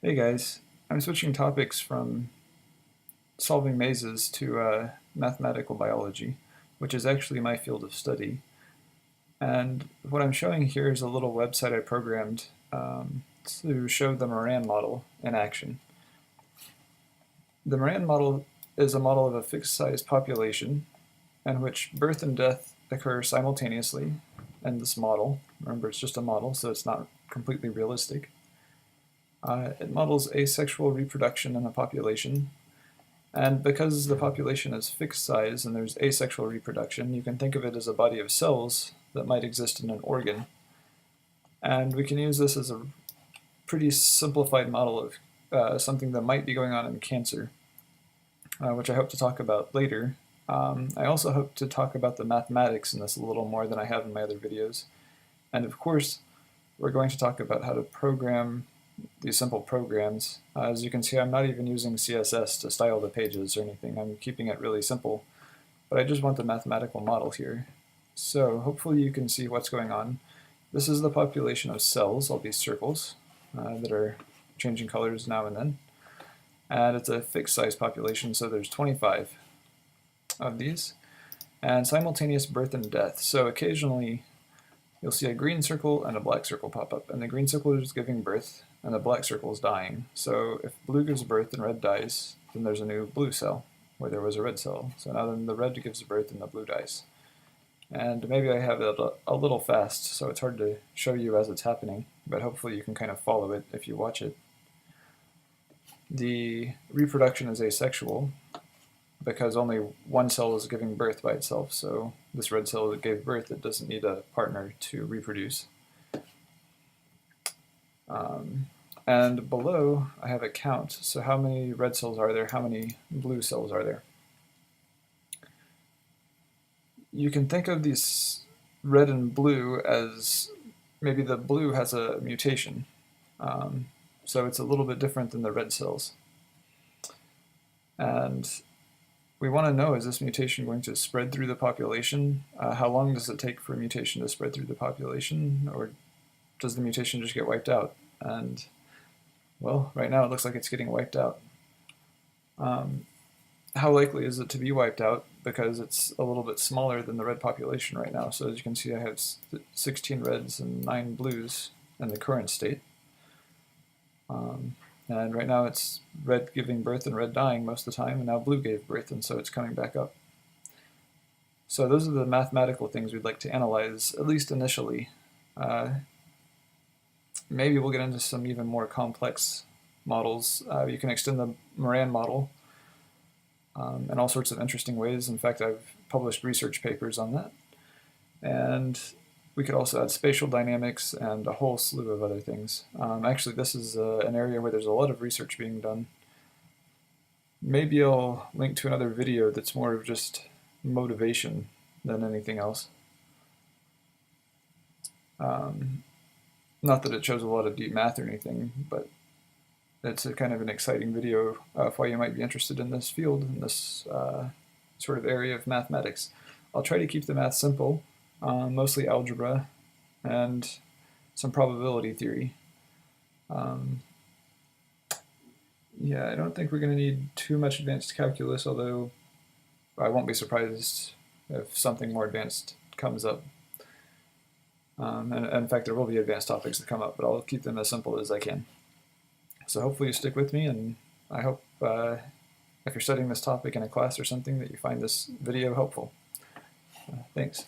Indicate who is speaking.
Speaker 1: Hey guys, I'm switching topics from solving mazes to mathematical biology, which is actually my field of study. And what I'm showing here is a little website I programmed to show the Moran model in action. The Moran model is a model of a fixed size population in which birth and death occur simultaneously in this model. Remember, it's just a model, so it's not completely realistic. It models asexual reproduction in a population, and because the population is fixed size and there's asexual reproduction, you can think of it as a body of cells that might exist in an organ. And we can use this as a pretty simplified model of something that might be going on in cancer, which I hope to talk about later. I also hope to talk about the mathematics in this a little more than I have in my other videos. And of course, we're going to talk about how to program these simple programs. As you can see, I'm not even using CSS to style the pages or anything. I'm keeping it really simple, but I just want the mathematical model here. So hopefully you can see what's going on. This is the population of cells, all these circles that are changing colors now and then. And it's a fixed size population, so there's 25 of these. And simultaneous birth and death. So occasionally you'll see a green circle and a black circle pop up, and the green circle is giving birth, and the black circle is dying. So if blue gives birth and red dies, then there's a new blue cell where there was a red cell. So now then the red gives birth and the blue dies. And maybe I have it a little fast, so it's hard to show you as it's happening, but hopefully you can kind of follow it if you watch it. The reproduction is asexual because only one cell is giving birth by itself, so this red cell that gave birth, it doesn't need a partner to reproduce. And below, I have a count. So how many red cells are there? How many blue cells are there? You can think of these red and blue as maybe the blue has a mutation. So it's a little bit different than the red cells. And we want to know, is this mutation going to spread through the population? How long does it take for a mutation to spread through the population? Or does the mutation just get wiped out? And well, right now it looks like it's getting wiped out. How likely is it to be wiped out? Because it's a little bit smaller than the red population right now. So as you can see, I have 16 reds and 9 blues in the current state. And right now it's red giving birth and red dying most of the time, and now blue gave birth, and so it's coming back up. So those are the mathematical things we'd like to analyze, at least initially. Maybe we'll get into some even more complex models. You can extend the Moran model in all sorts of interesting ways. In fact, I've published research papers on that. And we could also add spatial dynamics and a whole slew of other things. Actually, this is an area where there's a lot of research being done. Maybe I'll link to another video that's more of just motivation than anything else. Not that it shows a lot of deep math or anything, but it's a kind of an exciting video of why you might be interested in this field, in this sort of area of mathematics. I'll try to keep the math simple, mostly algebra and some probability theory. Yeah, I don't think we're going to need too much advanced calculus, although I won't be surprised if something more advanced comes up. And in fact, there will be advanced topics that come up, but I'll keep them as simple as I can. So hopefully you stick with me, and I hope if you're studying this topic in a class or something that you find this video helpful. Thanks.